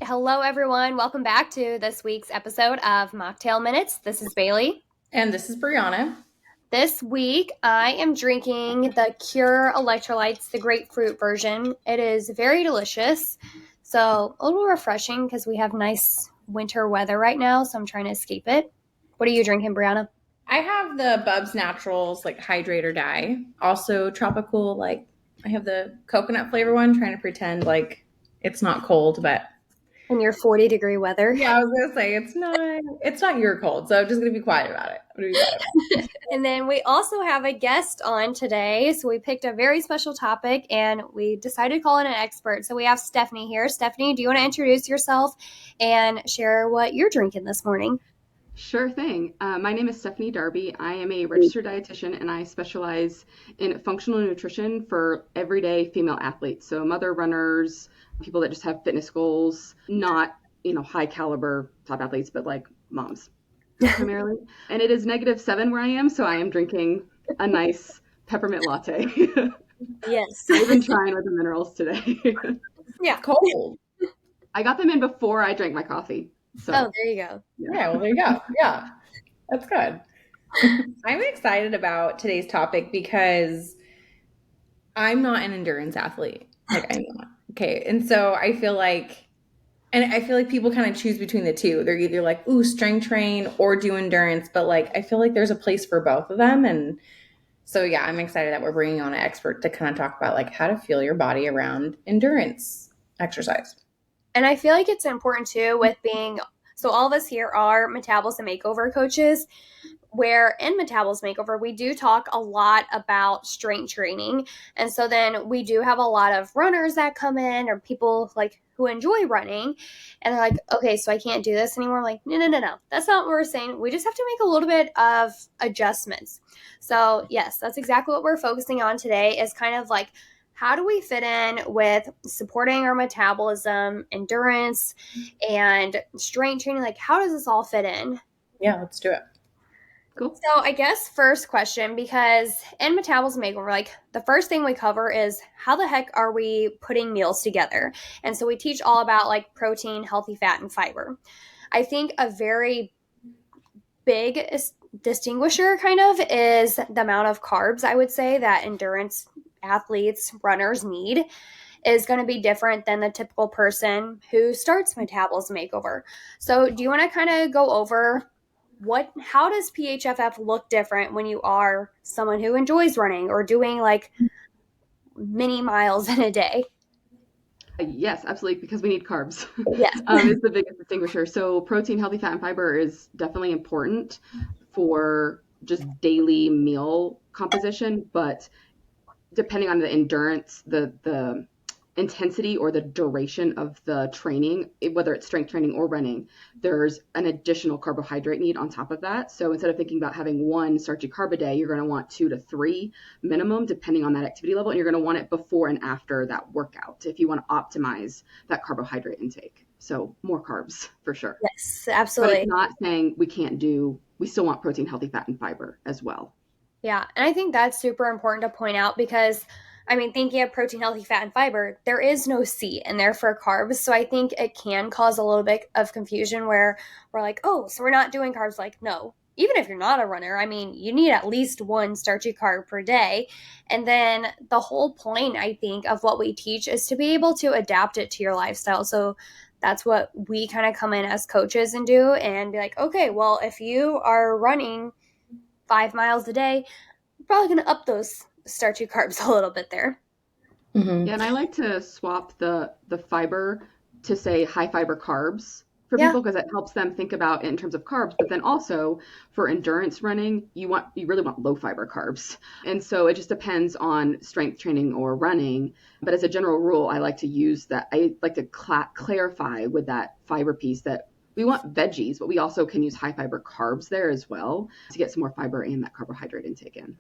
Hello, everyone. Welcome back to this week's episode of Mocktail Minutes. This is Bailey. And this is Brianna. This week, I am drinking the Cure Electrolytes, the grapefruit version. It is very delicious, so a little refreshing because we have nice winter weather right now, so I'm trying to escape it. What are you drinking, Brianna? I have the BUBS Naturals Hydrate or Die. Also tropical, I have the coconut flavor one, trying to pretend like it's not cold, but In your 40-degree weather. yeah, I was gonna say it's not your cold, so I'm just gonna be quiet about it. I'm gonna be quiet about it. And then we also have a guest on today. So we picked a very special topic and we decided to call in an expert. So we have Stephanie here. Stephanie, do you want to introduce yourself and share what you're drinking this morning? Sure thing. My name is Stephanie Darby. I am a registered dietitian and I specialize in functional nutrition for everyday female athletes. So mother runners, people that just have fitness goals, not, high caliber top athletes, but like moms primarily. And it is -7 where I am, so I am drinking a nice peppermint latte. Yes. I've been trying with the minerals today. Yeah. Cold. I got them in before I drank my coffee. So Oh, there you go. Yeah, well, there you go. Yeah, that's good. I'm excited about today's topic because I'm not an endurance athlete. I'm not. Okay. And so I feel like people kind of choose between the two. They're either like, ooh, strength train or do endurance. But I feel like there's a place for both of them. And so, yeah, I'm excited that we're bringing on an expert to kind of talk about how to feel your body around endurance exercise. And I feel like it's important too with being, so all of us here are Metabolism Makeover coaches, where in Metabolism Makeover, we do talk a lot about strength training. And so then we do have a lot of runners that come in or people who enjoy running and they're like, okay, so I can't do this anymore. I'm like, no. That's not what we're saying. We just have to make a little bit of adjustments. So yes, that's exactly what we're focusing on today is kind of how do we fit in with supporting our metabolism, endurance, and strength training? How does this all fit in? Yeah, let's do it. cool. So I guess first question, because in Metabolism Makeover, the first thing we cover is how the heck are we putting meals together? And so we teach all about protein, healthy fat, and fiber. I think a very big distinguisher kind of is the amount of carbs, I would say, that endurance athletes, runners need is going to be different than the typical person who starts Metabolism Makeover. So do you want to kind of go over how does PHFF look different when you are someone who enjoys running or doing many miles in a day? Yes, absolutely, because we need carbs. Yes. Is the biggest distinguisher. So protein, healthy fat, and fiber is definitely important for just daily meal composition, but depending on the endurance, the intensity or the duration of the training, whether it's strength training or running, there's an additional carbohydrate need on top of that. So instead of thinking about having one starchy carb a day, you're going to want 2 to 3 minimum, depending on that activity level. And you're going to want it before and after that workout if you want to optimize that carbohydrate intake. So more carbs for sure. Yes, But absolutely. it's not saying we still want protein, healthy fat, and fiber as well. Yeah, and I think that's super important to point out because, thinking of protein, healthy fat, and fiber, there is no C in there for carbs. So I think it can cause a little bit of confusion where we're like, oh, so we're not doing carbs. No, even if you're not a runner, you need at least one starchy carb per day. And then the whole point, I think, of what we teach is to be able to adapt it to your lifestyle. So that's what we kind of come in as coaches and do and be like, okay, well, if you are running 5 miles a day, you're probably going to up those starchy carbs a little bit there. Mm-hmm. Yeah, and I like to swap the fiber to say high fiber carbs for Yeah. people because it helps them think about it in terms of carbs. But then also for endurance running, you really want low fiber carbs. And so it just depends on strength training or running. But as a general rule, I like to use that. I like to clarify with that fiber piece that we want veggies, but we also can use high fiber carbs there as well to get some more fiber and that carbohydrate intake in.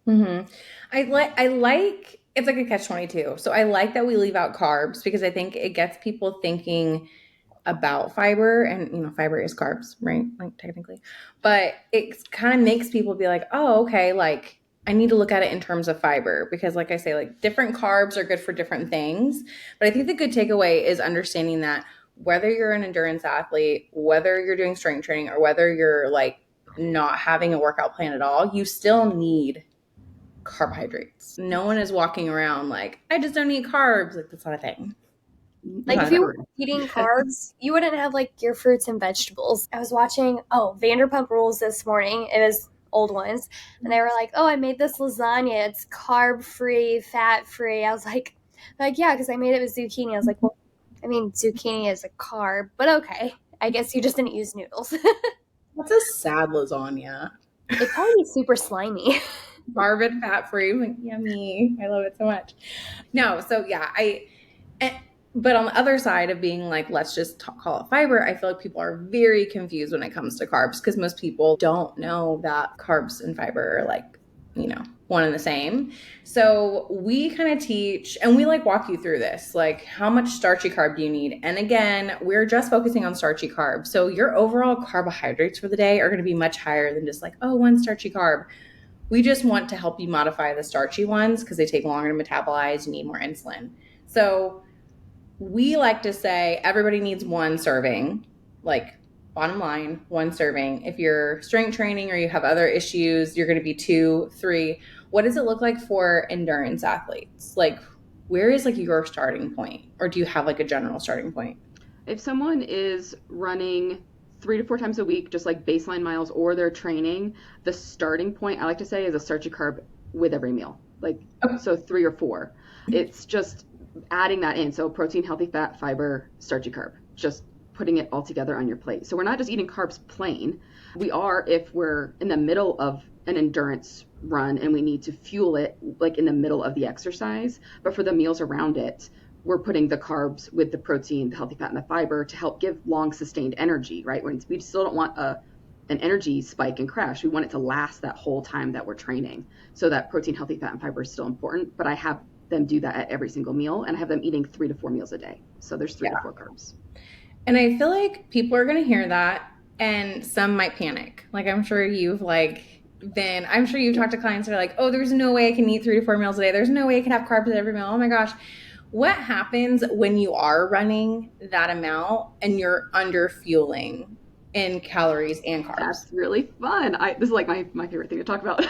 Mm-hmm. I like it's like a catch-22. So I like that we leave out carbs because I think it gets people thinking about fiber, and fiber is carbs, right? Technically. But it kind of makes people be like, oh, okay, I need to look at it in terms of fiber because like I say, different carbs are good for different things. But I think the good takeaway is understanding that whether you're an endurance athlete, whether you're doing strength training, or whether you're like not having a workout plan at all, you still need carbohydrates. No one is walking around like, I just don't eat carbs. Like, that's not a thing. Like, if you were eating carbs, you wouldn't have, like, your fruits and vegetables. I was watching, Vanderpump Rules this morning. It was old ones. And they were like, I made this lasagna. It's carb-free, fat-free. I was like, yeah, because I made it with zucchini. I was like, well, I mean, zucchini is a carb, but okay. I guess you just didn't use noodles. That's a sad lasagna. It'd probably be super slimy. Carb and fat-free. Like, yummy. I love it so much. No, so yeah, but on the other side of being like, let's just call it fiber, I feel like people are very confused when it comes to carbs because most people don't know that carbs and fiber are like, one and the same. So we kind of teach and we like walk you through this, like how much starchy carb do you need? And again, we're just focusing on starchy carbs. So your overall carbohydrates for the day are going to be much higher than just like, one starchy carb. We just want to help you modify the starchy ones because they take longer to metabolize. You need more insulin. So we like to say everybody needs one serving, like bottom line, one serving. If you're strength training or you have other issues, you're going to be 2, 3. What does it look like for endurance athletes? Like, where is like your starting point? Or do you have like a general starting point? If someone is running 3 to 4 times a week, just like baseline miles, or they're training, the starting point I like to say is a starchy carb with every meal. Like, so 3 or 4. It's just adding that in. So protein, healthy fat, fiber, starchy carb, just putting it all together on your plate. So we're not just eating carbs plain. We are if we're in the middle of an endurance run and we need to fuel it like in the middle of the exercise. But for the meals around it, we're putting the carbs with the protein, the healthy fat, and the fiber to help give long sustained energy, right? We still don't want an energy spike and crash. We want it to last that whole time that we're training. So that protein, healthy fat, and fiber is still important, but I have them do that at every single meal, and I have them eating 3 to 4 meals a day. So there's 3 to 4 carbs. And I feel like people are going to hear that and some might panic. Like, I'm sure you've talked to clients that are like, there's no way I can eat 3 to 4 meals a day. There's no way I can have carbs at every meal. Oh my gosh. What happens when you are running that amount and you're under fueling in calories and carbs? That's really fun. This is like my favorite thing to talk about.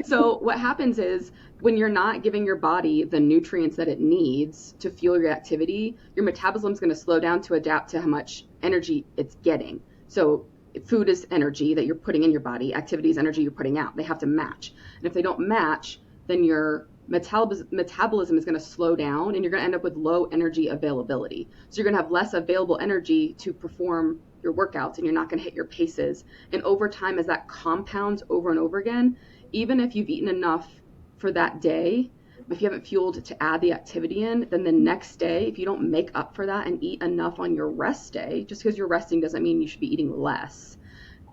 So what happens is when you're not giving your body the nutrients that it needs to fuel your activity, your metabolism is going to slow down to adapt to how much energy it's getting. So food is energy that you're putting in your body. Activity is energy you're putting out. They have to match. And if they don't match, then your metabolism is going to slow down and you're going to end up with low energy availability. So you're going to have less available energy to perform your workouts and you're not going to hit your paces. And over time, as that compounds over and over again, even if you've eaten enough for that day, if you haven't fueled to add the activity in, then the next day, if you don't make up for that and eat enough on your rest day, just because you're resting doesn't mean you should be eating less,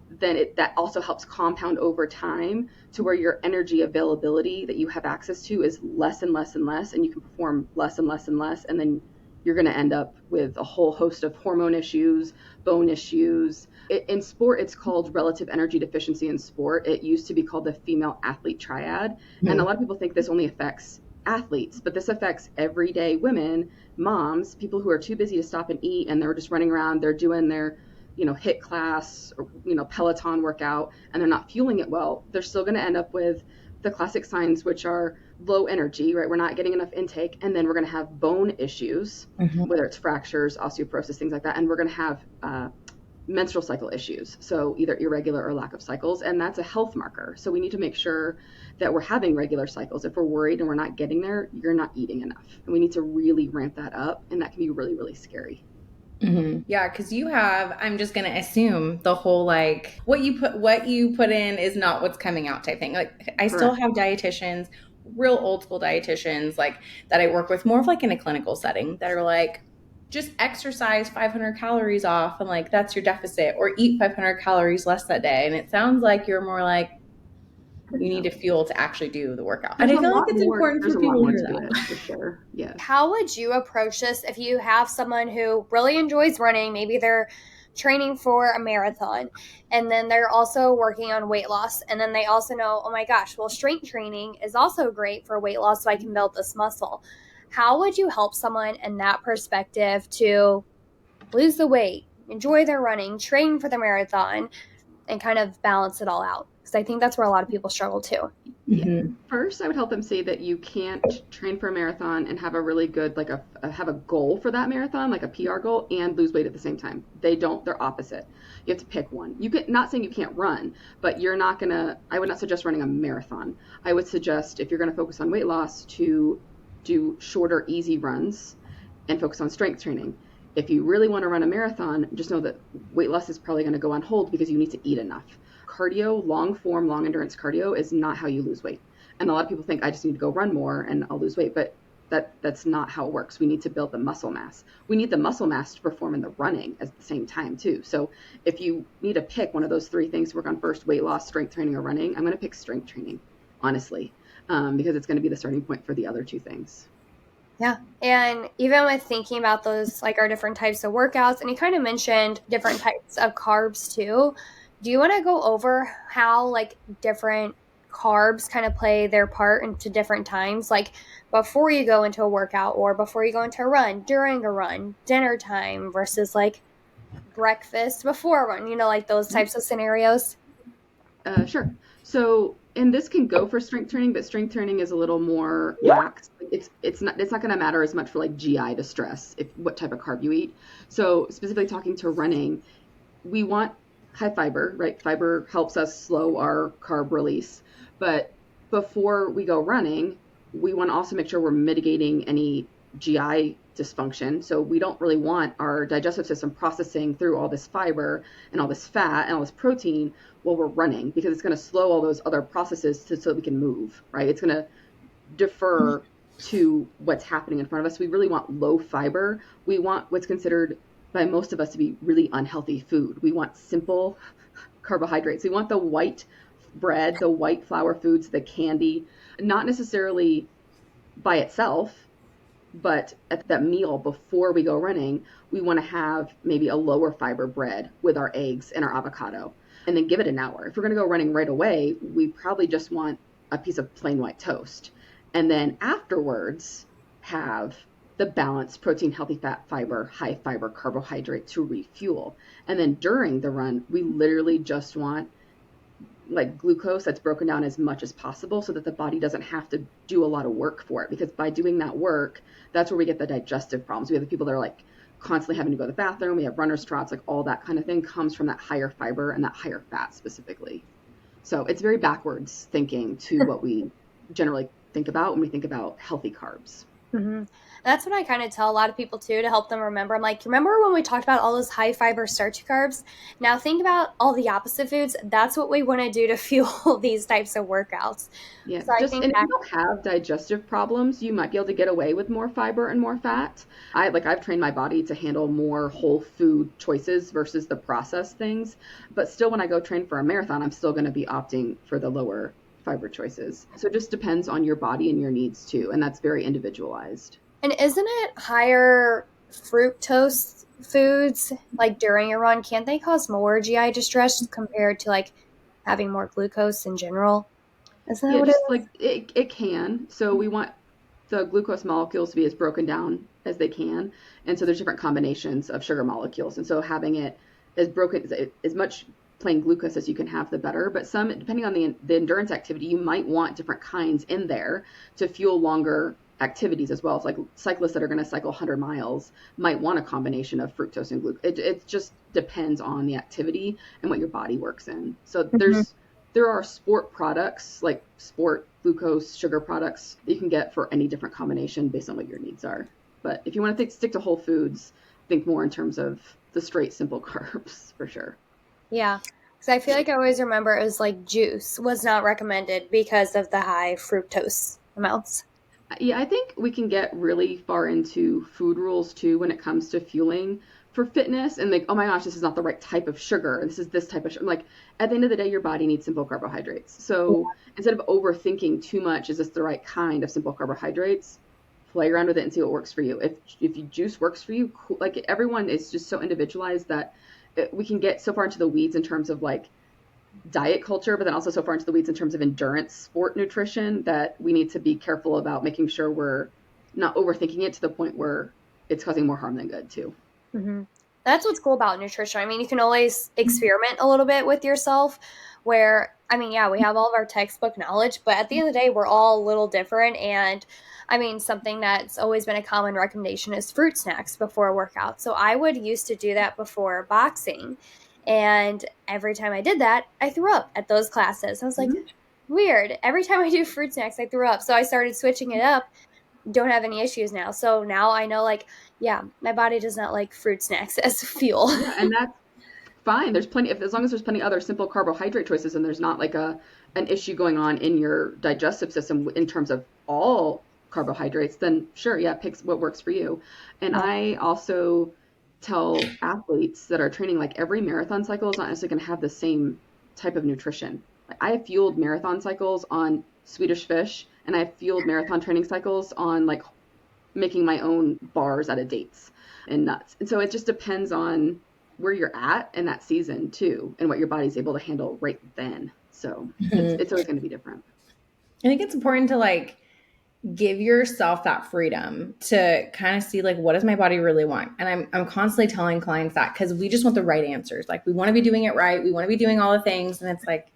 then that also helps compound over time to where your energy availability that you have access to is less and less and less, and you can perform less and less and less, and then you're going to end up with a whole host of hormone issues, bone issues. In sport, it's called relative energy deficiency in sport. It used to be called the female athlete triad. Mm-hmm. And a lot of people think this only affects athletes, but this affects everyday women, moms, people who are too busy to stop and eat, and they're just running around, they're doing their HIIT class or, Peloton workout, and they're not fueling it well. They're still going to end up with the classic signs, which are low energy, right? We're not getting enough intake. And then we're going to have bone issues, mm-hmm. whether it's fractures, osteoporosis, things like that. And we're going to have menstrual cycle issues. So either irregular or lack of cycles. And that's a health marker. So we need to make sure that we're having regular cycles. If we're worried and we're not getting there, you're not eating enough. And we need to really ramp that up. And that can be really, really scary. Mm-hmm. Yeah, because you have, I'm just going to assume the whole, like, what you put in is not what's coming out type thing. Like, I still have dietitians, real old school dietitians, like, that I work with more of like in a clinical setting that are like, just exercise 500 calories off and like, that's your deficit, or eat 500 calories less that day. And it sounds like you're more like, you need to fuel to actually do the workout. And I feel like it's important for people to hear that. For sure. Yeah. How would you approach this if you have someone who really enjoys running? Maybe they're training for a marathon and then they're also working on weight loss. And then they also know, oh my gosh, well, strength training is also great for weight loss, so I can build this muscle. How would you help someone in that perspective to lose the weight, enjoy their running, train for the marathon, and kind of balance it all out. Because I think that's where a lot of people struggle too. Yeah. Mm-hmm. First, I would help them see that you can't train for a marathon and have a really good, like have a goal for that marathon, like a PR goal, and lose weight at the same time. They don't, they're opposite. You have to pick one. You can, not saying you can't run, but you're not gonna, I would not suggest running a marathon. I would suggest, if you're gonna focus on weight loss, to do shorter, easy runs and focus on strength training. If you really want to run a marathon, just know that weight loss is probably going to go on hold because you need to eat enough. Cardio, long form, long endurance cardio is not how you lose weight. And a lot of people think I just need to go run more and I'll lose weight, but that's not how it works. We need to build the muscle mass. We need the muscle mass to perform in the running at the same time too. So if you need to pick one of those three things to work on first, weight loss, strength training, or running, I'm going to pick strength training, honestly, because it's going to be the starting point for the other two things. Yeah. And even with thinking about those, like our different types of workouts, and you kind of mentioned different types of carbs too. Do you want to go over how like different carbs kind of play their part into different times? Like before you go into a workout or before you go into a run, during a run, dinner time versus like breakfast before a run, like those types of scenarios? Sure. So, and this can go for strength training, but strength training is a little more lax. It's not going to matter as much for like GI distress if what type of carb you eat. So, specifically talking to running, we want high fiber, right? Fiber helps us slow our carb release. But before we go running, we want to also make sure we're mitigating any GI dysfunction. So we don't really want our digestive system processing through all this fiber and all this fat and all this protein while we're running, because it's going to slow all those other processes so that we can move, right? It's going to defer to what's happening in front of us. We really want low fiber. We want what's considered by most of us to be really unhealthy food. We want simple carbohydrates. We want the white bread, the white flour foods, the candy, not necessarily by itself, but at that meal before we go running, we want to have maybe a lower fiber bread with our eggs and our avocado, and then give it an hour. If we're going to go running right away, we probably just want a piece of plain white toast. And then afterwards, have the balanced protein, healthy fat, fiber, high fiber carbohydrate to refuel. And then during the run, we literally just want like glucose that's broken down as much as possible so that the body doesn't have to do a lot of work for it, because by doing that work, that's where we get the digestive problems. We have the people that are like constantly having to go to the bathroom. We have runner's trots, like all that kind of thing comes from that higher fiber and that higher fat specifically. So it's very backwards thinking to what we generally think about when we think about healthy carbs. Mm-hmm. That's what I kind of tell a lot of people too, to help them remember. I'm like, remember when we talked about all those high fiber starchy carbs? Now think about all the opposite foods. That's what we want to do to fuel these types of workouts. Yeah, So I just, think and if that, you don't have digestive problems, you might be able to get away with more fiber and more fat. I've trained my body to handle more whole food choices versus the processed things. But still, when I go train for a marathon, I'm still going to be opting for the lower fiber choices. So it just depends on your body and your needs too, and that's very individualized. and isn't it higher fructose foods like during a run? Can't they cause more GI distress compared to like having more glucose in general? Isn't that Yeah, what it just is? like it can. So we want the glucose molecules to be as broken down as they can. And so there's different combinations of sugar molecules. And so having it as broken, as much plain glucose as you can have, the better. But some, depending on the endurance activity, you might want different kinds in there to fuel longer activities as well. It's like cyclists that are going to cycle 100 miles might want a combination of fructose and glucose. It just depends on the activity and what your body works in. So there are sport products, like sport glucose sugar products that you can get for any different combination based on what your needs are. But if you want to stick to whole foods, think more in terms of the straight, simple carbs for sure. Yeah. Because I feel like I always remember it was like juice was not recommended because of the high fructose amounts. Yeah, I think we can get really far into food rules too when it comes to fueling for fitness, and like, oh my gosh, this is not the right type of sugar. This is this type of sugar. Like, at the end of the day, your body needs simple carbohydrates. So instead of overthinking too much, is this the right kind of simple carbohydrates? Play around with it and see what works for you. If juice works for you, cool. Like, everyone is just so individualized that we can get so far into the weeds in terms of like diet culture, but then also so far into the weeds in terms of endurance sport nutrition, that we need to be careful about making sure we're not overthinking it to the point where it's causing more harm than good too. Mm-hmm. That's what's cool about nutrition. I mean, you can always experiment a little bit with yourself where, I mean, yeah, we have all of our textbook knowledge, but at the end of the day, we're all a little different. And I mean, something that's always been a common recommendation is fruit snacks before a workout. So I would used to do that before boxing. And every time I did that, I threw up at those classes. I was like, weird. Every time I do fruit snacks, I threw up. So I started switching it up. Don't have any issues now. So now I know, like, yeah, my body does not like fruit snacks as fuel. Yeah, and that's fine. There's plenty, if as long as there's plenty other simple carbohydrate choices and there's not like an issue going on in your digestive system in terms of all carbohydrates, then sure, yeah, pick what works for you. And I also tell athletes that are training, like, every marathon cycle is not necessarily going to have the same type of nutrition. Like, I have fueled marathon cycles on Swedish fish, and I've fueled marathon training cycles on like making my own bars out of dates and nuts. And so it just depends on where you're at in that season too, and what your body's able to handle right then. So it's always going to be different. I think it's important to like give yourself that freedom to kind of see like, what does my body really want? And I'm constantly telling clients that, because we just want the right answers. Like, we want to be doing it right. We want to be doing all the things. And it's like,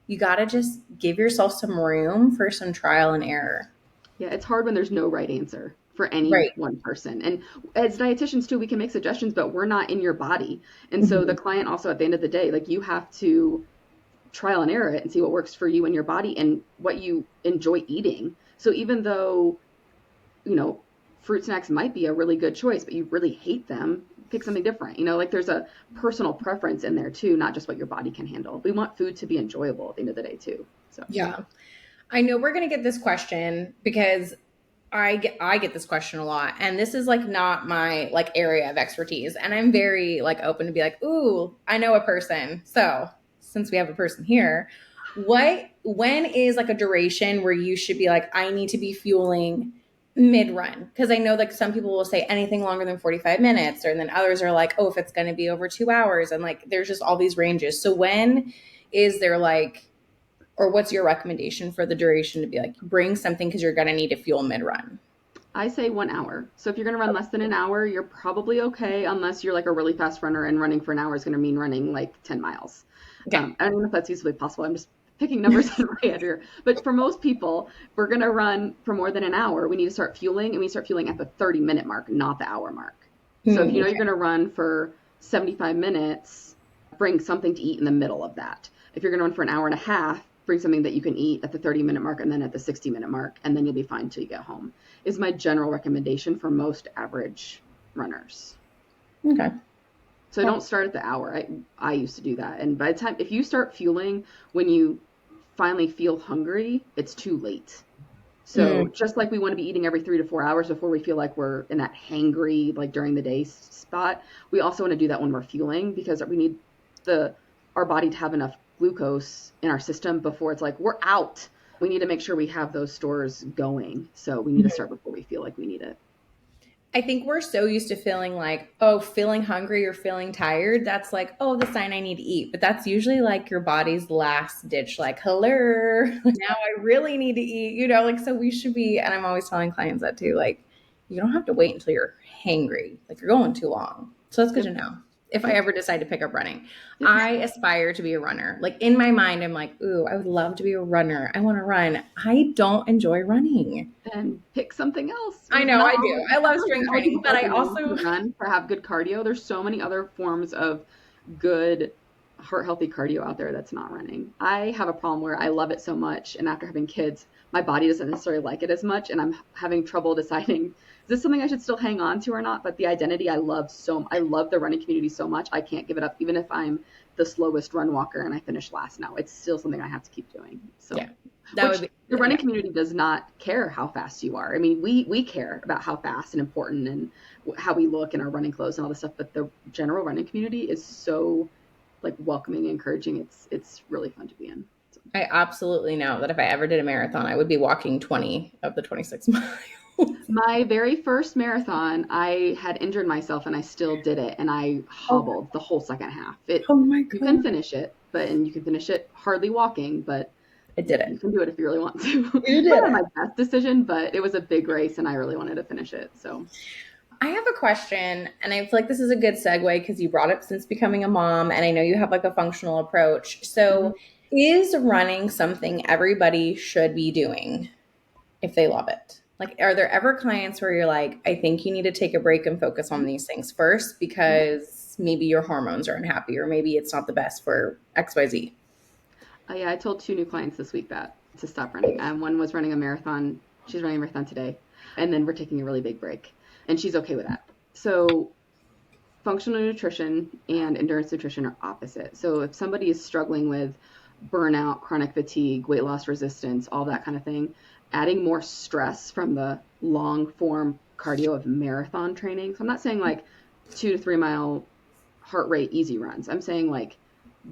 you got to just give yourself some room for some trial and error. Yeah, it's hard when there's no right answer for any one person. And as dietitians too, we can make suggestions, but we're not in your body. And so the client also, at the end of the day, like, you have to trial and error it and see what works for you and your body and what you enjoy eating. So even though, you know, fruit snacks might be a really good choice, but you really hate them, pick something different. You know, like, there's a personal preference in there too, not just what your body can handle. We want food to be enjoyable at the end of the day too. So yeah, I know we're going to get this question because I get this question a lot, and this is like not my like area of expertise. And I'm very like open to be like, ooh, I know a person. So since we have a person here, when is like a duration where you should be like, I need to be fueling mid-run? Because I know like some people will say anything longer than 45 minutes, and then others are like, oh, if it's going to be over 2 hours, and like there's just all these ranges. So when is there like, or what's your recommendation for the duration to be like, bring something because you're going to need to fuel mid-run? I say 1 hour. So if you're going to run less than an hour, you're probably okay, unless you're like a really fast runner, and running for an hour is going to mean running like 10 miles. Okay. I don't know if that's feasibly possible. I'm just picking numbers out of my head here. But for most people, if we're going to run for more than an hour, we need to start fueling, and we start fueling at the 30-minute mark, not the hour mark. So if you know you're going to run for 75 minutes, bring something to eat in the middle of that. If you're going to run for an hour and a half, bring something that you can eat at the 30-minute mark and then at the 60-minute mark, and then you'll be fine until you get home, is my general recommendation for most average runners. Okay. So don't start at the hour. I used to do that. And by the time, if you start fueling when you finally feel hungry, it's too late. So just like we want to be eating every 3 to 4 hours before we feel like we're in that hangry, like during the day spot, we also want to do that when we're fueling, because we need our body to have enough glucose in our system before it's like, we're out. We need to make sure we have those stores going. So we need to start before we feel like we need it. I think we're so used to feeling like, oh, feeling hungry or feeling tired, that's like, oh, the sign I need to eat. But that's usually like your body's last ditch, like, hello, now I really need to eat, you know, like, so we should be, and I'm always telling clients that too, like, you don't have to wait until you're hangry, like you're going too long. So that's good to know. If I ever decide to pick up running, I aspire to be a runner. Like, in my mind, I'm like, ooh, I would love to be a runner. I want to run. I don't enjoy running. And pick something else. I know, I do. I love strength training, but I also run or have good cardio. There's so many other forms of good heart healthy cardio out there that's not running. I have a problem where I love it so much, and after having kids, my body doesn't necessarily like it as much, and I'm having trouble deciding, is this something I should still hang on to or not? But the identity I love the running community so much, I can't give it up, even if I'm the slowest run walker and I finish last now. It's still something I have to keep doing. So yeah, the running community does not care how fast you are. I mean, we care about how fast and important and how we look in our running clothes and all this stuff, but the general running community is so like welcoming and encouraging. It's really fun to be in. So. I absolutely know that if I ever did a marathon, I would be walking 20 of the 26 miles. My very first marathon, I had injured myself and I still did it, and I hobbled the whole second half. Oh my God. You can finish it, and you can finish it hardly walking, but I did it. You can do it if you really want to. You did Not it. my best decision, but it was a big race and I really wanted to finish it. So I have a question, and I feel like this is a good segue because you brought up since becoming a mom, and I know you have like a functional approach. So, is running something everybody should be doing if they love it? Like, are there ever clients where you're like, I think you need to take a break and focus on these things first because maybe your hormones are unhappy or maybe it's not the best for XYZ? Yeah, I told 2 new clients this week that to stop running. One was running a marathon. She's running a marathon today. And then we're taking a really big break. And she's okay with that. So functional nutrition and endurance nutrition are opposite. So if somebody is struggling with burnout, chronic fatigue, weight loss resistance, all that kind of thing, adding more stress from the long form cardio of marathon training. So I'm not saying like 2 to 3 mile heart rate easy runs. I'm saying like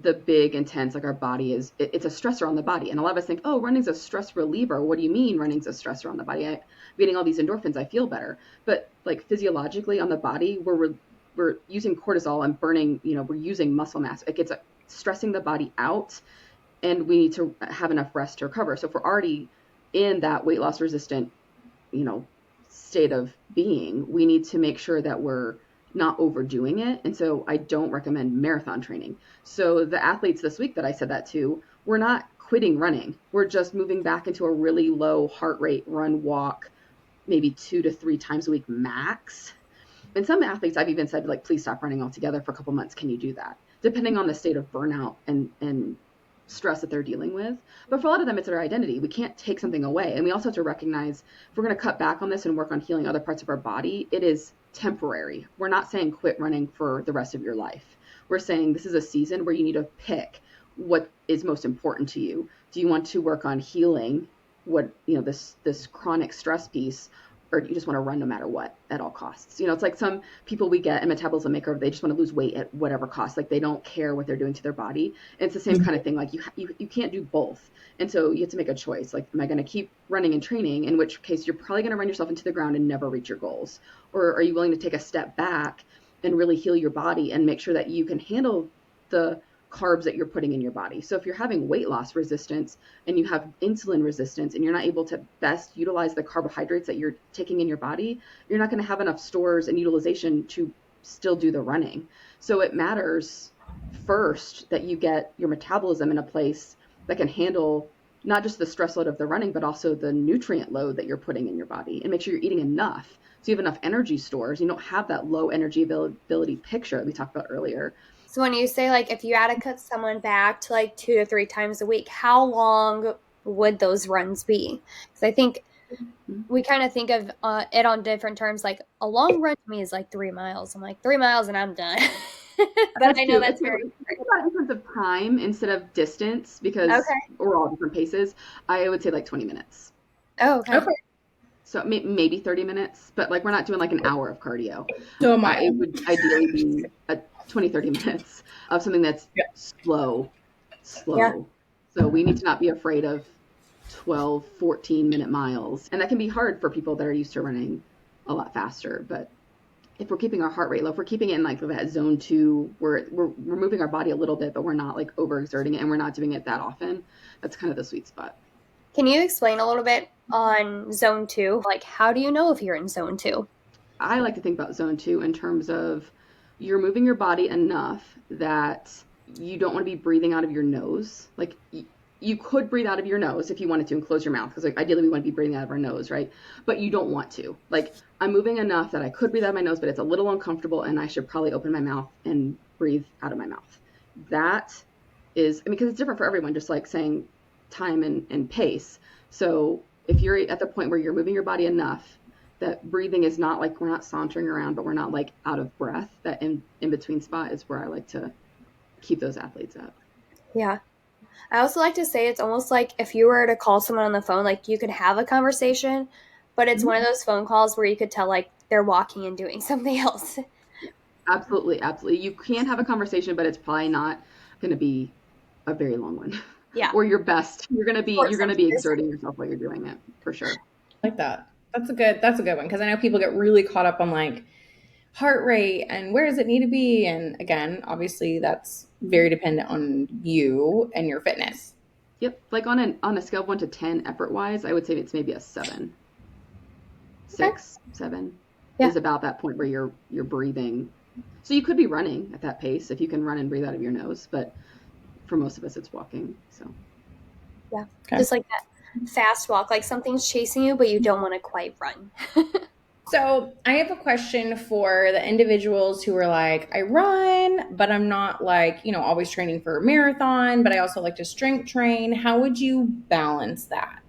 the big intense, like our body is, it's a stressor on the body. And a lot of us think, oh, running's a stress reliever. What do you mean running's a stressor on the body? I'm getting all these endorphins. I feel better. But like physiologically on the body, we're using cortisol and burning, we're using muscle mass. It gets stressing the body out, and we need to have enough rest to recover. So if we're already in that weight loss resistant, state of being, we need to make sure that we're not overdoing it. And so I don't recommend marathon training. So the athletes this week that I said that to, we're not quitting running. We're just moving back into a really low heart rate run walk, maybe 2 to 3 times a week max. And some athletes I've even said, like, please stop running altogether for a couple months. Can you do that? Depending on the state of burnout and stress that they're dealing with. But for a lot of them, it's their identity. We can't take something away. And we also have to recognize if we're going to cut back on this and work on healing other parts of our body, it is temporary. We're not saying quit running for the rest of your life. We're saying this is a season where you need to pick what is most important to you. Do you want to work on healing what, this chronic stress piece, or do you just want to run no matter what at all costs? It's like some people we get in Metabolism Makeover, they just want to lose weight at whatever cost. Like they don't care what they're doing to their body. And it's the same kind of thing. Like you can't do both. And so you have to make a choice. Like, am I going to keep running and training? In which case you're probably going to run yourself into the ground and never reach your goals. Or are you willing to take a step back and really heal your body and make sure that you can handle the carbs that you're putting in your body? So if you're having weight loss resistance and you have insulin resistance and you're not able to best utilize the carbohydrates that you're taking in your body, you're not going to have enough stores and utilization to still do the running. So it matters first that you get your metabolism in a place that can handle not just the stress load of the running, but also the nutrient load that you're putting in your body, and make sure you're eating enough so you have enough energy stores. You don't have that low energy availability picture that we talked about earlier. So when you say like if you had to cut someone back to like 2 to 3 times a week, how long would those runs be? Because I think we kind of think of it on different terms. Like a long run to me is like 3 miles. I'm like 3 miles and I'm done. But I know that's very it's about a difference of time instead of distance, because we're all different paces. I would say like 20 minutes. Oh, okay. So maybe 30 minutes, but like we're not doing like an hour of cardio. So am I. It would ideally be 20, 30 minutes of something that's slow. Yeah. So we need to not be afraid of 12, 14-minute miles. And that can be hard for people that are used to running a lot faster. But if we're keeping our heart rate low, if we're keeping it in like that zone 2, we're moving our body a little bit, but we're not like overexerting it and we're not doing it that often. That's kind of the sweet spot. Can you explain a little bit on zone 2? Like, how do you know if you're in zone 2? I like to think about zone 2 in terms of you're moving your body enough that you don't want to be breathing out of your nose. Like you could breathe out of your nose if you wanted to and close your mouth, because like ideally we want to be breathing out of our nose, right? But you don't want to. Like, I'm moving enough that I could breathe out of my nose, but it's a little uncomfortable and I should probably open my mouth and breathe out of my mouth. That is, because it's different for everyone, just like saying time and pace. So if you're at the point where you're moving your body enough that breathing is not like, we're not sauntering around, but we're not like out of breath, that in between spot is where I like to keep those athletes at. Yeah. I also like to say it's almost like if you were to call someone on the phone, like you could have a conversation, but it's one of those phone calls where you could tell like they're walking and doing something else. Absolutely. Absolutely. You can have a conversation, but it's probably not going to be a very long one. Yeah. Or your best. You're going to be exerting yourself while you're doing it, for sure. Like that. That's a good one, because I know people get really caught up on like heart rate and where does it need to be, and again, obviously that's very dependent on you and your fitness. Yep. Like on a scale of 1 to 10 effort wise, I would say it's maybe a 7. 6, 7. Yeah. is about that point where you're breathing. So you could be running at that pace if you can run and breathe out of your nose, but for most of us it's walking. So Yeah. Okay. Just like that fast walk, like something's chasing you, but you don't want to quite run. So I have a question for the individuals who are like, I run, but I'm not like, always training for a marathon, but I also like to strength train. How would you balance that?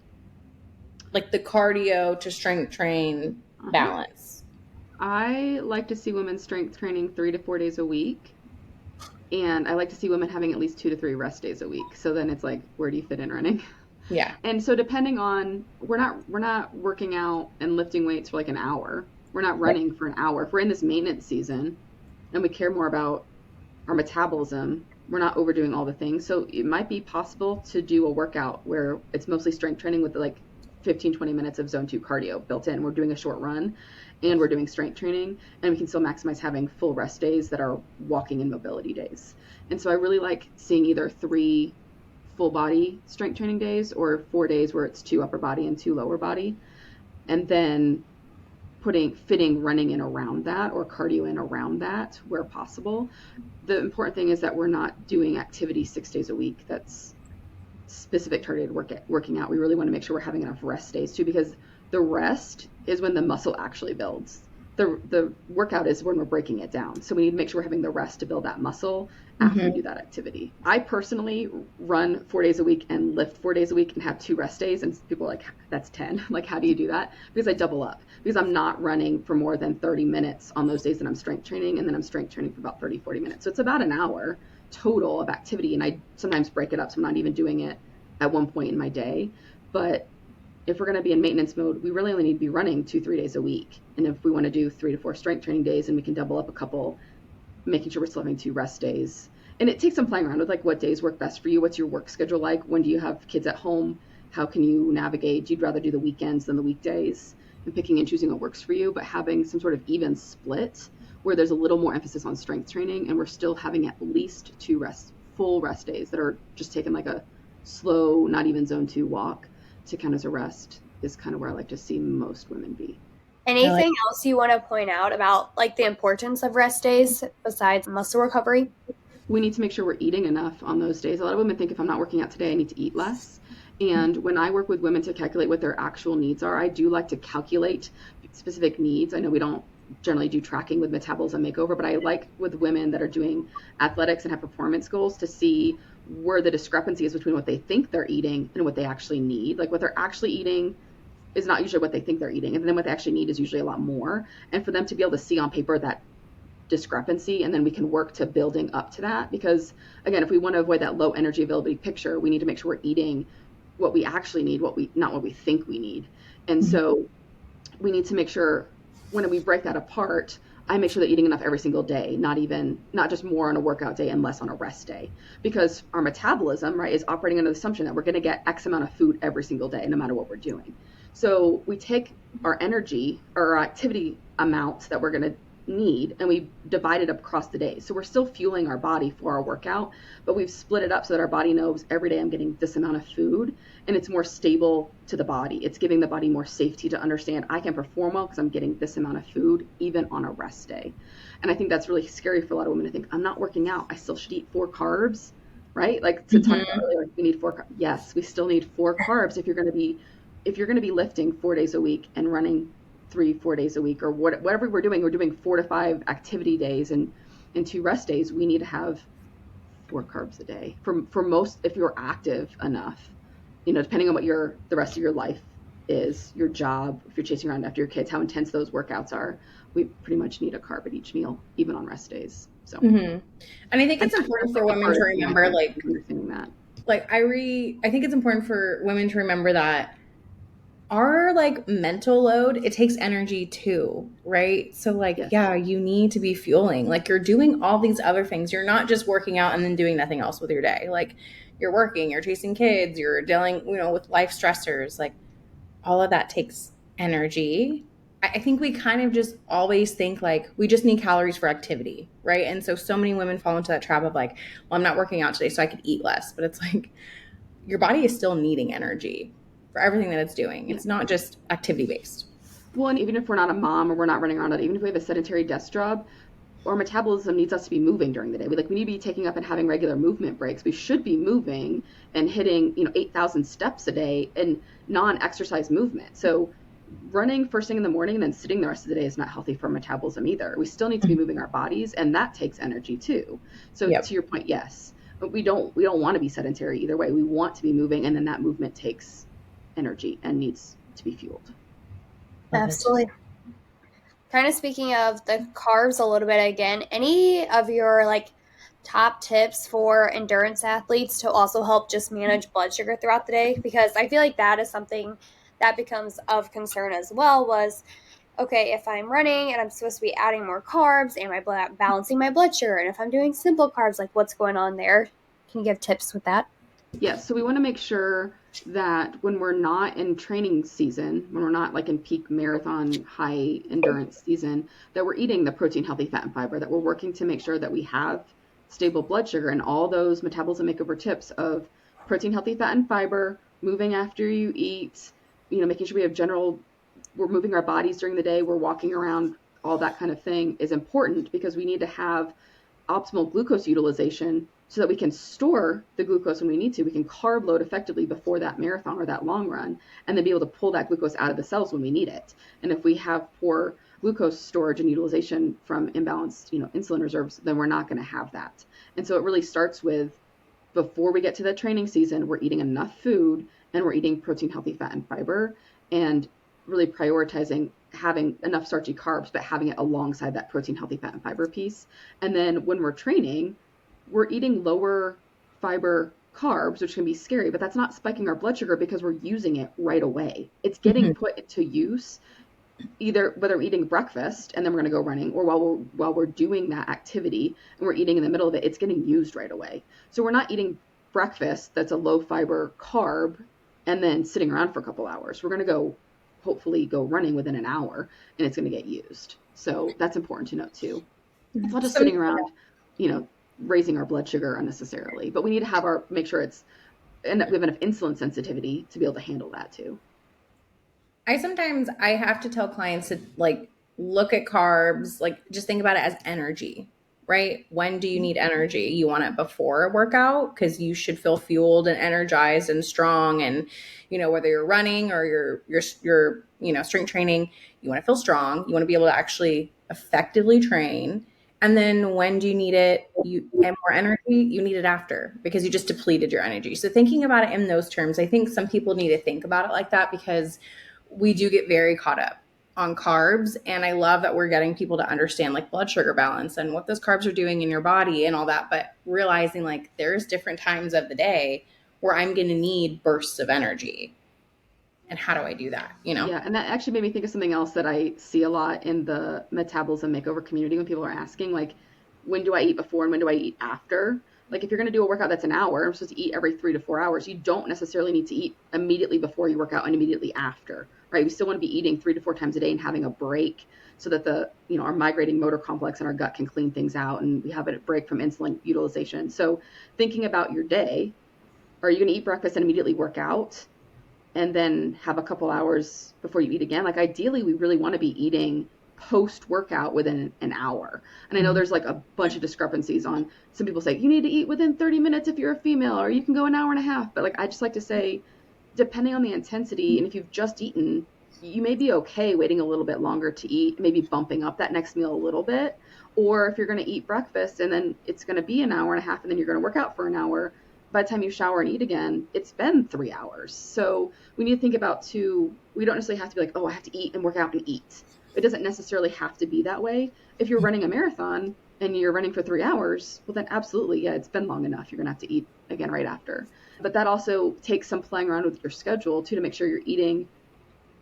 Like the cardio to strength train balance. I like to see women strength training 3 to 4 days a week. And I like to see women having at least 2 to 3 rest days a week. So then it's like, where do you fit in running? Yeah. And so depending on, we're not working out and lifting weights for like an hour. We're not running for an hour. If we're in this maintenance season and we care more about our metabolism, we're not overdoing all the things. So it might be possible to do a workout where it's mostly strength training with like 15, 20 minutes of zone 2 cardio built in. We're doing a short run and we're doing strength training, and we can still maximize having full rest days that are walking and mobility days. And so I really like seeing either 3 full body strength training days or 4 days where it's 2 upper body and 2 lower body, and then fitting running in around that or cardio in around that where possible. The important thing is that we're not doing activity 6 days a week that's specific targeted working out. We really want to make sure we're having enough rest days too, because the rest is when the muscle actually builds. The workout is when we're breaking it down. So we need to make sure we're having the rest to build that muscle after we do that activity. I personally run 4 days a week and lift 4 days a week and have 2 rest days. And people are like, that's 10. Like, how do you do that? Because I double up. Because I'm not running for more than 30 minutes on those days that I'm strength training. And then I'm strength training for about 30, 40 minutes. So it's about an hour total of activity. And I sometimes break it up. So I'm not even doing it at one point in my day. But if we're going to be in maintenance mode, we really only need to be running 2-3 days a week. And if we want to do 3 to 4 strength training days, and we can double up a couple, making sure we're still having 2 rest days. And it takes some playing around with like what days work best for you. What's your work schedule like? When do you have kids at home? How can you navigate? You'd rather do the weekends than the weekdays, and picking and choosing what works for you, but having some sort of even split where there's a little more emphasis on strength training and we're still having at least 2 full rest days that are just taking like a slow, not even zone 2 walk to count as a rest is kind of where I like to see most women be. Anything else you want to point out about like the importance of rest days besides muscle recovery? We need to make sure we're eating enough on those days. A lot of women think if I'm not working out today, I need to eat less. And when I work with women to calculate what their actual needs are, I do like to calculate specific needs. I know we don't generally do tracking with Metabolism Makeover, but I like with women that are doing athletics and have performance goals to see where the discrepancy is between what they think they're eating and what they actually need. Like what they're actually eating is not usually what they think they're eating, and then what they actually need is usually a lot more. And for them to be able to see on paper that discrepancy, and then we can work to building up to that, because again, if we want to avoid that low energy availability picture, we need to make sure we're eating what we actually need, not what we think we need. And so we need to make sure when we break that apart, I make sure that eating enough every single day, not just more on a workout day and less on a rest day, because our metabolism, right, is operating under the assumption that we're going to get X amount of food every single day, no matter what we're doing. So we take our energy or our activity amount that we're going to need and we divide it up across the day. So we're still fueling our body for our workout, but we've split it up so that our body knows every day I'm getting this amount of food, and it's more stable to the body. It's giving the body more safety to understand I can perform well because I'm getting this amount of food even on a rest day. And I think that's really scary for a lot of women to think I'm not working out, I still should eat 4 carbs, right? Like to talk about earlier, we need 4 carbs. Yes, we still need 4 carbs if you're going to be lifting 4 days a week and running 3-4 days a week, or whatever we're doing 4 to 5 activity days and 2 rest days. We need to have 4 carbs a day for most, if you're active enough, depending on what the rest of your life is, your job, if you're chasing around after your kids, how intense those workouts are, we pretty much need a carb at each meal, even on rest days. So and I think it's important for women to remember, like understanding that, I think it's important for women to remember that our like mental load, it takes energy too, right? So like, yeah, you need to be fueling. Like you're doing all these other things. You're not just working out and then doing nothing else with your day. Like you're working, you're chasing kids, you're dealing, with life stressors. Like all of that takes energy. I think we kind of just always think like we just need calories for activity, right? And so many women fall into that trap of like, well, I'm not working out today, so I could eat less. But it's like your body is still needing energy for everything that it's doing. It's not just activity based. Well, and even if we're not a mom or we're not running around, even if we have a sedentary desk job, our metabolism needs us to be moving during the day. We need to be taking up and having regular movement breaks. We should be moving and hitting, 8,000 steps a day and non-exercise movement. So running first thing in the morning and then sitting the rest of the day is not healthy for metabolism either. We still need to be moving our bodies, and that takes energy too. So Yep. to your point, yes, but we don't want to be sedentary either way. We want to be moving, and then that movement takes energy and needs to be fueled. Absolutely. Kind of speaking of the carbs a little bit again, any of your top tips for endurance athletes to also help just manage blood sugar throughout the day? Because I feel like that is something that becomes of concern as well was, okay, if I'm running and I'm supposed to be adding more carbs, am I balancing my blood sugar? And if I'm doing simple carbs, what's going on there? Can you give tips with that? Yes, so we want to make sure that when we're not in training season, when we're not in peak marathon high endurance season, that we're eating the protein, healthy fat, and fiber, that we're working to make sure that we have stable blood sugar and all those metabolism makeover tips of protein, healthy fat, and fiber, moving after you eat, making sure we're moving our bodies during the day, we're walking around, all that kind of thing is important because we need to have optimal glucose utilization so that we can store the glucose when we need to. We can carb load effectively before that marathon or that long run, and then be able to pull that glucose out of the cells when we need it. And if we have poor glucose storage and utilization from imbalanced, insulin reserves, then we're not going to have that. And so it really starts with before we get to the training season, we're eating enough food and we're eating protein, healthy fat, and fiber, and really prioritizing having enough starchy carbs, but having it alongside that protein, healthy fat, and fiber piece. And then when we're training, we're eating lower fiber carbs, which can be scary, but that's not spiking our blood sugar because we're using it right away. It's getting put to use either whether we're eating breakfast and then we're going to go running, or while we're doing that activity and we're eating in the middle of it, it's getting used right away. So we're not eating breakfast that's a low fiber carb and then sitting around for a couple hours. We're going to hopefully go running within an hour, and it's going to get used. So that's important to note too. It's not just sitting around, raising our blood sugar unnecessarily, but we need to make sure and that we have enough insulin sensitivity to be able to handle that too. I have to tell clients to look at carbs, just think about it as energy, right? When do you need energy? You want it before a workout because you should feel fueled and energized and strong. And, whether you're running or you're strength training, you want to feel strong. You want to be able to actually effectively train. And then when do you need it? And more energy, you need it after because you just depleted your energy. So thinking about it in those terms, I think some people need to think about it like that because we do get very caught up on carbs. And I love that we're getting people to understand blood sugar balance and what those carbs are doing in your body and all that, but realizing there's different times of the day where I'm going to need bursts of energy. And how do I do that? Yeah, and that actually made me think of something else that I see a lot in the metabolism makeover community when people are asking, when do I eat before and when do I eat after? If you're going to do a workout that's an hour, I'm supposed to eat every 3 to 4 hours. You don't necessarily need to eat immediately before you work out and immediately after, right? We still want to be eating 3 to 4 times a day and having a break so that our migrating motor complex and our gut can clean things out and we have a break from insulin utilization. So thinking about your day, are you going to eat breakfast and immediately work out and then have a couple hours before you eat again? Ideally, we really want to be eating post-workout within an hour. And I know there's a bunch of discrepancies on, some people say you need to eat within 30 minutes if you're a female, or you can go an hour and a half. But I just like to say, depending on the intensity, and if you've just eaten, you may be okay waiting a little bit longer to eat, maybe bumping up that next meal a little bit. Or if you're going to eat breakfast and then it's going to be an hour and a half and then you're going to work out for an hour, by the time you shower and eat again, it's been 3 hours. So we need to think about too, we don't necessarily have to be I have to eat and work out and eat. It doesn't necessarily have to be that way. If you're running a marathon and you're running for 3 hours, well then absolutely, yeah, it's been long enough. You're going to have to eat again right after. But that also takes some playing around with your schedule too, to make sure you're eating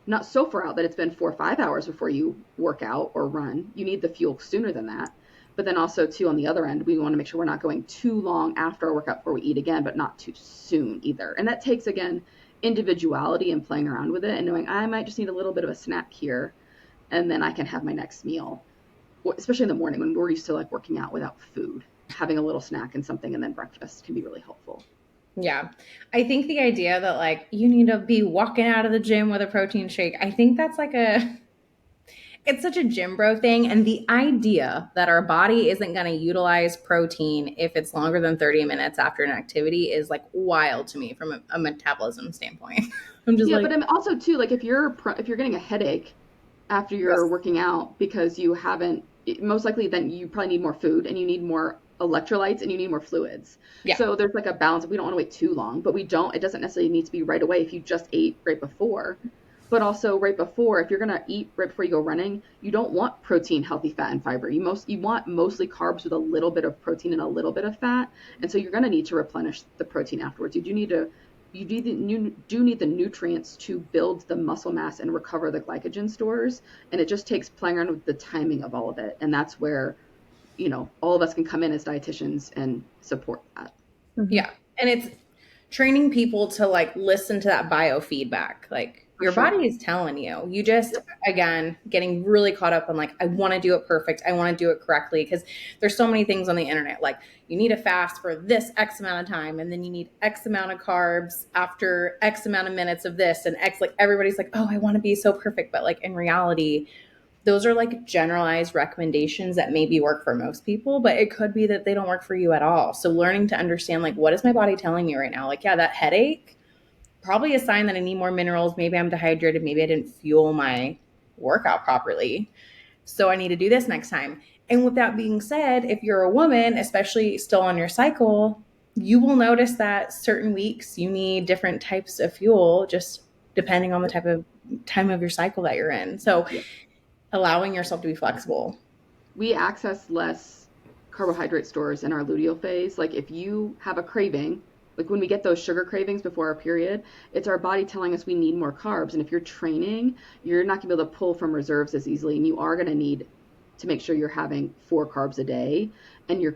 not so far out that it's been 4 or 5 hours before you work out or run. You need the fuel sooner than that. But then also too, on the other end, we want to make sure we're not going too long after our workout before we eat again, but not too soon either. And that takes, again, individuality and playing around with it and knowing I might just need a little bit of a snack here and then I can have my next meal, especially in the morning when we're used to working out without food. Having a little snack and something and then breakfast can be really helpful. Yeah. I think the idea that you need to be walking out of the gym with a protein shake, I think that's it's such a gym bro thing. And the idea that our body isn't going to utilize protein if it's longer than 30 minutes after an activity is like wild to me from a metabolism standpoint. I'm just Yeah, like, but I'm also too, like if you're getting a headache after you're yes. working out because you haven't, most likely then you probably need more food and you need more electrolytes and you need more fluids. Yeah. So there's like a balance. We don't want to wait too long, but it doesn't necessarily need to be right away if you just ate right before. But also right before, if you're going to eat right before you go running, you don't want protein, healthy fat, and fiber. You want mostly carbs with a little bit of protein and a little bit of fat. And so you're going to need to replenish the protein afterwards. You do need the nutrients to build the muscle mass and recover the glycogen stores. And it just takes playing around with the timing of all of it. And that's where, all of us can come in as dietitians and support that. Yeah. And it's training people to like listen to that biofeedback. Like For your sure. body is telling you. You just, again, getting really caught up on like, I want to do it perfect. I want to do it correctly. Because there's so many things on the internet. Like you need to fast for this X amount of time. And then you need X amount of carbs after X amount of minutes of this. And X, like everybody's like, oh, I want to be so perfect. But like in reality, those are like generalized recommendations that maybe work for most people, but it could be that they don't work for you at all. So learning to understand like, what is my body telling me right now? Like, yeah, that headache, probably a sign that I need more minerals. Maybe I'm dehydrated. Maybe I didn't fuel my workout properly. So I need to do this next time. And with that being said, if you're a woman, especially still on your cycle, you will notice that certain weeks you need different types of fuel just depending on the type of time of your cycle that you're in. So allowing yourself to be flexible. We access less carbohydrate stores in our luteal phase. Like if you have a craving, like when we get those sugar cravings before our period, it's our body telling us we need more carbs. And if you're training, you're not going to be able to pull from reserves as easily. And you are going to need to make sure you're having 4 carbs a day and you're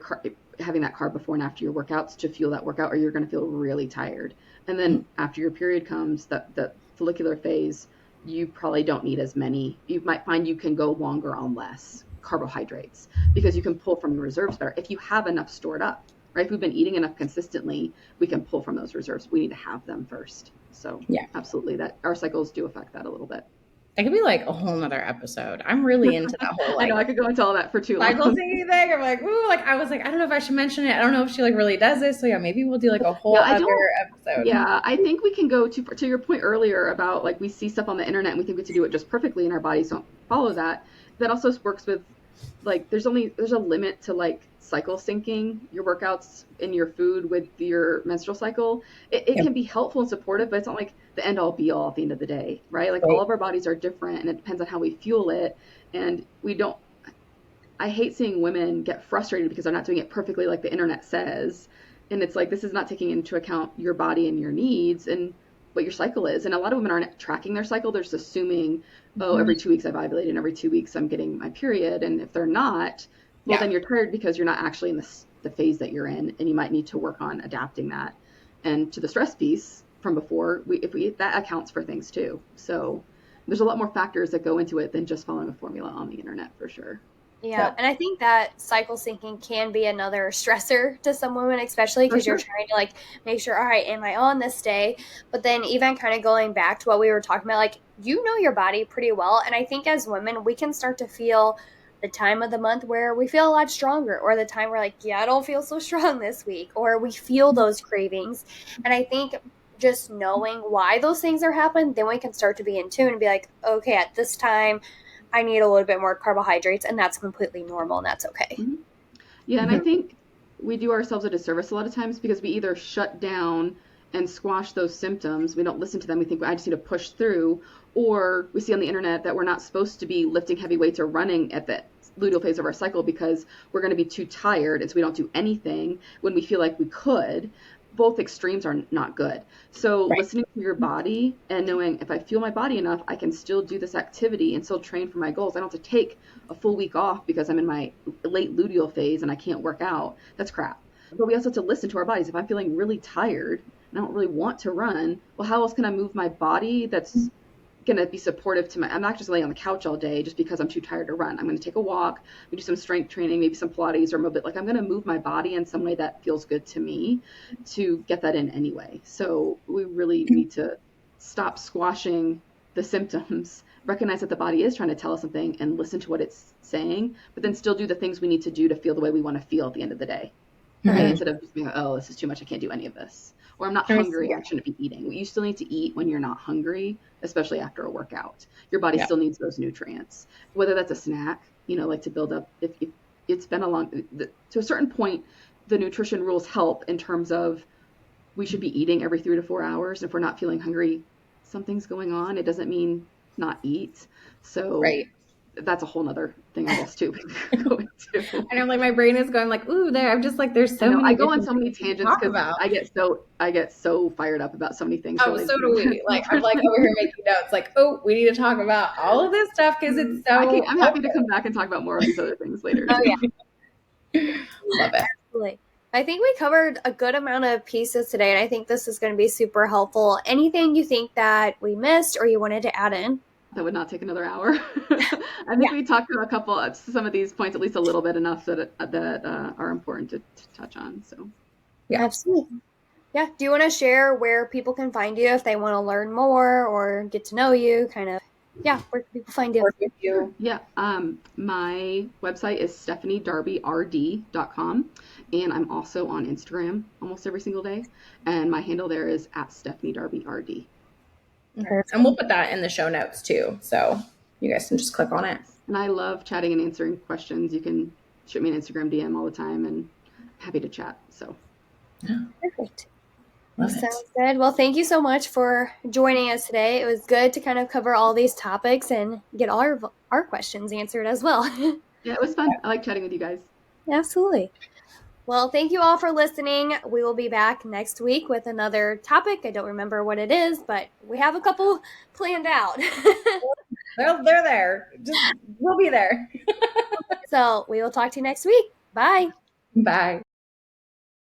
having that carb before and after your workouts to fuel that workout, or you're going to feel really tired. And then after your period comes, the follicular phase, you probably don't need as many. You might find you can go longer on less carbohydrates because you can pull from the reserves better if you have enough stored up, right? If we've been eating enough consistently, we can pull from those reserves. We need to have them first. So yeah, absolutely, that our cycles do affect that a little bit. it could be like a whole nother episode. I'm really into that whole I like know I could go into all that for too cycle long. thingy thing. I'm like, ooh, like I was like, I don't know if I should mention it. I don't know if she like really does this. So yeah, maybe we'll do like a whole Yeah, I other don't. episode. Yeah, I think we can go to your point earlier about like we see stuff on the internet and we think we have to do it just perfectly and our bodies don't follow that. That also works with like there's a limit to like cycle syncing your workouts and your food with your menstrual cycle. It Yep. can be helpful and supportive, but it's not like the end all be all at the end of the day, right? Like all Right. of our bodies are different and it depends on how we fuel it. And we don't I hate seeing women get frustrated because they're not doing it perfectly like the internet says. And it's like, this is not taking into account your body and your needs and what your cycle is. And a lot of women aren't tracking their cycle. They're just assuming, oh, every 2 weeks I've ovulated and every 2 weeks I'm getting my period. And if they're not, well, Yeah. then you're tired because you're not actually in the phase that you're in. And you might need to work on adapting that. And to the stress piece from before, if we that accounts for things too. So there's a lot more factors that go into it than just following a formula on the internet for sure. Yeah, Yep. and I think that cycle syncing can be another stressor to some women, especially For because you're sure. trying to like make sure, all right, am I on this day? But then even kind of going back to what we were talking about, like you know your body pretty well, and I think as women we can start to feel the time of the month where we feel a lot stronger, or the time we're like, yeah, I don't feel so strong this week, or we feel those cravings, and I think just knowing why those things are happening, then we can start to be in tune and be like, okay, at this time I need a little bit more carbohydrates, and that's completely normal, and that's okay. Mm-hmm. Yeah, and I Mhm. think we do ourselves a disservice a lot of times because we either shut down and squash those symptoms. We don't listen to them. We think I just need to push through. Or we see on the internet that we're not supposed to be lifting heavy weights or running at the luteal phase of our cycle because we're going to be too tired. And so we don't do anything when we feel like we could. Both extremes are not good. So Right. listening to your body and knowing if I feel my body enough, I can still do this activity and still train for my goals. I don't have to take a full week off because I'm in my late luteal phase and I can't work out. That's crap. But we also have to listen to our bodies. If I'm feeling really tired and I don't really want to run, well, how else can I move my body that's going to be supportive to my, I'm not just laying on the couch all day just because I'm too tired to run. I'm going to take a walk, we do some strength training, maybe some Pilates or mobile. Like I'm going to move my body in some way that feels good to me to get that in anyway. So we really need to stop squashing the symptoms recognize that the body is trying to tell us something and listen to what it's saying, but then still do the things we need to do to feel the way we want to feel at the end of the day. Right? Instead of just being like, oh, this is too much, I can't do any of this. Or I'm not hungry, I shouldn't be eating. You still need to eat when you're not hungry, especially after a workout. Your body still needs those nutrients. Whether that's a snack, like to build up, if it's been to a certain point, the nutrition rules help in terms of we should be eating every 3 to 4 hours. If we're not feeling hungry, something's going on. It doesn't mean not eat. So that's a whole nother thing, I guess, too. And I'm like, my brain is going like, ooh, there. I'm just like, there's so many. I go on so many tangents because I get so fired up about so many things. Oh, so do we. Like, I'm like over here making notes. Like, oh, we need to talk about all of this stuff because it's so. I'm happy to come back and talk about more of these other things later. Oh yeah, love it. Absolutely. I think we covered a good amount of pieces today, and I think this is going to be super helpful. Anything you think that we missed or you wanted to add in? That would not take another hour. I think we talked about some of these points, at least a little bit, enough that are important to touch on. So, yeah, absolutely. Yeah. Do you want to share where people can find you if they want to learn more or get to know you? Kind of, yeah. Where can people find you? Work with you. Yeah. My website is stephaniedarbyrd.com, and I'm also on Instagram almost every single day, and my handle there is @stephaniedarbyrd. Perfect. And we'll put that in the show notes too, so you guys can just click on it. And I love chatting and answering questions. You can shoot me an Instagram DM all the time, and happy to chat. So, yeah. Perfect. Sounds good. Well, thank you so much for joining us today. It was good to kind of cover all these topics and get all our questions answered as well. Yeah, it was fun. I like chatting with you guys. Absolutely. Well, thank you all for listening. We will be back next week with another topic. I don't remember what it is, but we have a couple planned out. Well, they're there. We'll be there. So we will talk to you next week. Bye. Bye.